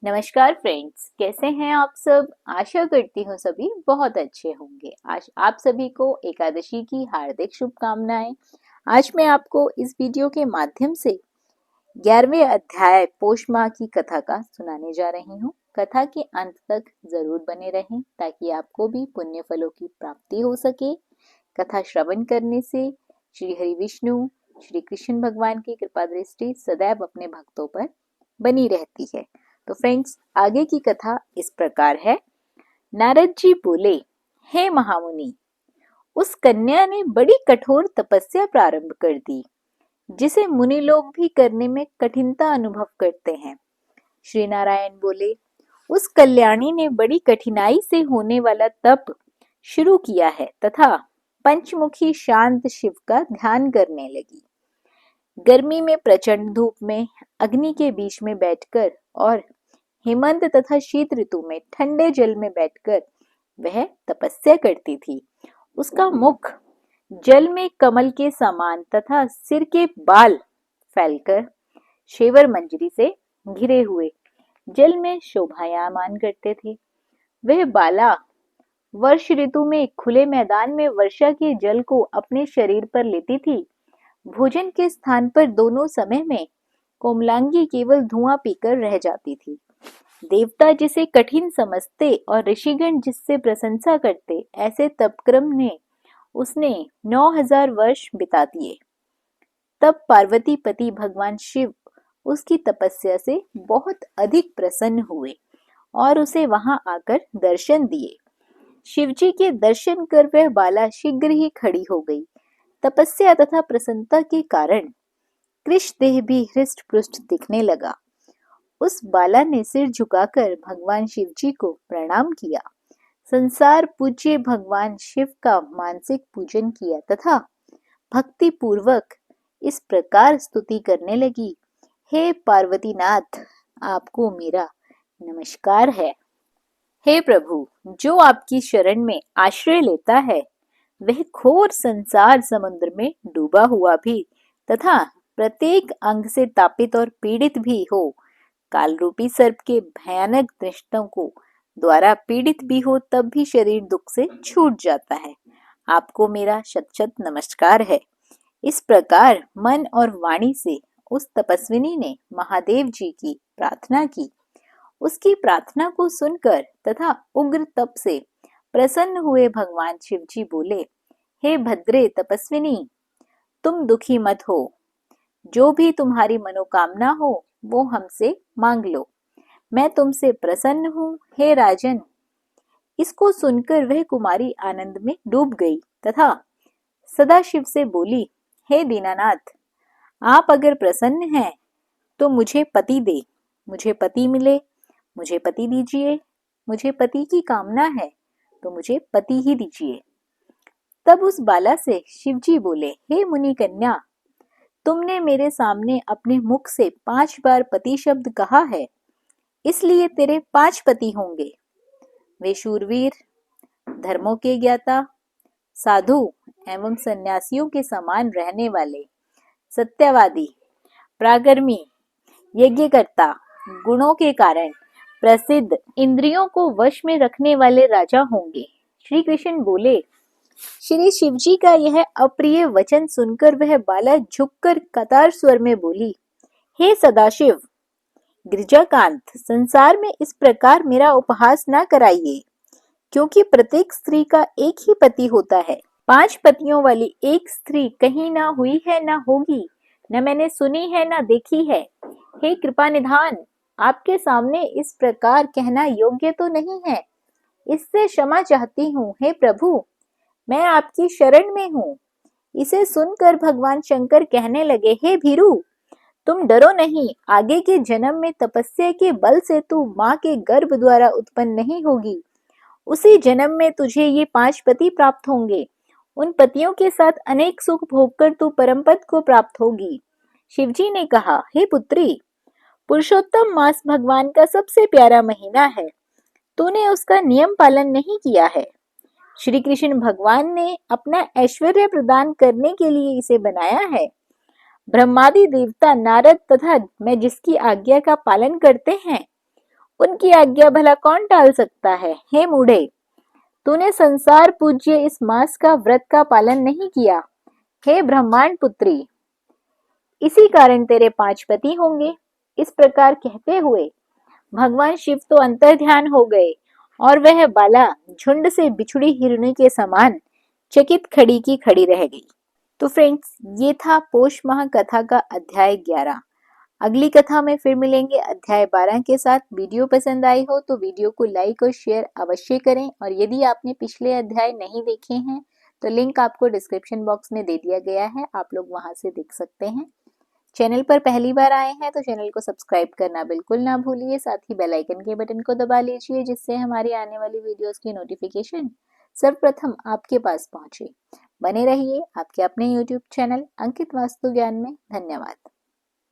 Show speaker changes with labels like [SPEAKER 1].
[SPEAKER 1] नमस्कार फ्रेंड्स, कैसे हैं आप सब। आशा करती हूँ सभी बहुत अच्छे होंगे। आज आप सभी को एकादशी की हार्दिक शुभकामनाएं। आज मैं आपको इस वीडियो के माध्यम से 11वें अध्याय पोष माह की कथा का सुनाने जा रही हूँ। कथा के अंत तक जरूर बने रहें ताकि आपको भी पुण्य फलों की प्राप्ति हो सके। कथा श्रवण करने से श्री हरि विष्णु श्री कृष्ण भगवान की कृपा दृष्टि सदैव अपने भक्तों पर बनी रहती है। तो फ्रेंड्स, आगे की कथा इस प्रकार है। नारद जी बोले, हे महामुनि, उस कन्या ने बड़ी कठोर तपस्या प्रारंभ कर दी जिसे मुनि लोग भी करने में कठिनता अनुभव करते हैं। श्री नारायण बोले, उस कल्याणी ने बड़ी कठिनाई से होने वाला तप शुरू किया है तथा पंचमुखी शांत शिव का ध्यान करने लगी। गर्मी में प्रचंड धूप में अग्नि के बीच में बैठकर और हेमंत तथा शीत ऋतु में ठंडे जल में बैठकर वह तपस्या करती थी। उसका मुख जल में कमल के समान तथा सिर के बाल फैलकर शेवर मंजरी से घिरे हुए जल में शोभायमान करते थे। वह बाला वर्ष ऋतु में खुले मैदान में वर्षा के जल को अपने शरीर पर लेती थी। भोजन के स्थान पर दोनों समय में कोमलांगी केवल धुआं पीकर रह जाती थी। देवता जिसे कठिन समझते और ऋषिगण जिससे प्रशंसा करते, ऐसे तपक्रम ने उसने 9000 वर्ष बिता दिए। तब पार्वती पति भगवान शिव उसकी तपस्या से बहुत अधिक प्रसन्न हुए और उसे वहां आकर दर्शन दिए। शिवजी के दर्शन कर वह बाला शीघ्र ही खड़ी हो गई। तपस्या तथा प्रसन्नता के कारण कृष्ण देह भी हृष्ट पुष्ट दिखने लगा। उस बाला ने सिर झुकाकर भगवान शिव जी को प्रणाम किया। संसार पूज्य भगवान शिव का मानसिक पूजन किया तथा भक्ति पूर्वक इस प्रकार स्तुति करने लगी, हे पार्वतीनाथ, आपको मेरा नमस्कार है। हे प्रभु, जो आपकी शरण में आश्रय लेता है वह घोर संसार समुद्र में डूबा हुआ भी तथा प्रत्येक अंग से तापित और पीड़ित भी हो, काल रूपी सर्प के भयानक दृष्टों को द्वारा पीड़ित भी हो, तब भी शरीर दुख से छूट जाता है। आपको मेरा शत शत नमस्कार है। इस प्रकार मन और वाणी से उस तपस्विनी ने महादेव जी की प्रार्थना की। उसकी प्रार्थना को सुनकर तथा उग्र तप से प्रसन्न हुए भगवान शिव जी बोले, हे भद्रे तपस्विनी, तुम दुखी मत हो। जो भी तुम्हारी मनोकामना हो वो हमसे मांग लो। मैं तुमसे प्रसन्न हूँ, हे राजन। इसको सुनकर वह कुमारी आनंद में डूब गई तथा सदाशिव से बोली, हे दीनानाथ, आप अगर प्रसन्न हैं तो मुझे पति दे। मुझे पति मिले, मुझे पति दीजिए। मुझे पति की कामना है तो मुझे पति ही दीजिए। तब उस बाला से शिवजी बोले, हे मुनि कन्या, तुमने मेरे सामने अपने मुख से 5 बार पति शब्द कहा है, इसलिए तेरे 5 पति होंगे। वे शूरवीर, धर्मों के ज्ञाता, साधु एवं सन्यासियों के समान रहने वाले, सत्यवादी, प्रागर्मी, यज्ञकर्ता, गुणों के कारण प्रसिद्ध, इंद्रियों को वश में रखने वाले राजा होंगे। श्री कृष्ण बोले। श्री शिवजी का यह अप्रिय वचन सुनकर वह बाला झुककर कतार स्वर में बोली, हे सदाशिव, गिरिजाकांत, संसार में इस प्रकार मेरा उपहास न कराइए, क्योंकि प्रत्येक स्त्री का एक ही पति होता है। 5 पतियों वाली एक स्त्री कहीं ना हुई है, ना होगी, न मैंने सुनी है, ना देखी है। हे कृपा निधान, आपके सामने इस प्रकार कहना योग्य तो नहीं है, इससे क्षमा चाहती हूँ। हे प्रभु, मैं आपकी शरण में हूँ। इसे सुनकर भगवान शंकर कहने लगे, हे भीरू, तुम डरो नहीं। आगे के जन्म में तपस्या के बल से तू माँ के गर्भ द्वारा उत्पन्न नहीं होगी। उसी जन्म में तुझे ये 5 पति प्राप्त होंगे। उन पतियों के साथ अनेक सुख भोगकर तू परम पद को प्राप्त होगी। शिवजी ने कहा, हे पुत्री, पुरुषोत्तम मास भगवान का सबसे प्यारा महीना है। तूने उसका नियम पालन नहीं किया है। श्री कृष्ण भगवान ने अपना ऐश्वर्य प्रदान करने के लिए इसे बनाया है। ब्रह्मादि देवता, नारद तथा मैं जिसकी आज्ञा का पालन करते हैं, उनकी आज्ञा भला कौन टाल सकता है। हे मूढ़े, तूने संसार पूज्य इस मास का व्रत का पालन नहीं किया। हे ब्रह्मांड पुत्री, इसी कारण तेरे 5 पति होंगे। इस प्रकार कहते हुए भगवान शिव तो अंतर्ध्यान हो गए और वह बाला झुंड से बिछुड़ी हिरणी के समान चकित खड़ी की खड़ी रह गई। तो फ्रेंड्स, ये था पोष माह कथा का अध्याय 11। अगली कथा में फिर मिलेंगे अध्याय 12 के साथ। वीडियो पसंद आई हो तो वीडियो को लाइक और शेयर अवश्य करें, और यदि आपने पिछले अध्याय नहीं देखे हैं तो लिंक आपको डिस्क्रिप्शन बॉक्स में दे दिया गया है, आप लोग वहां से देख सकते हैं। चैनल पर पहली बार आए हैं तो चैनल को सब्सक्राइब करना बिल्कुल ना भूलिए, साथ ही बेल आइकन के बटन को दबा लीजिए, जिससे हमारी आने वाली वीडियोस की नोटिफिकेशन सर्वप्रथम आपके पास पहुंचे। बने रहिए आपके अपने YouTube चैनल अंकित वास्तु ज्ञान में। धन्यवाद।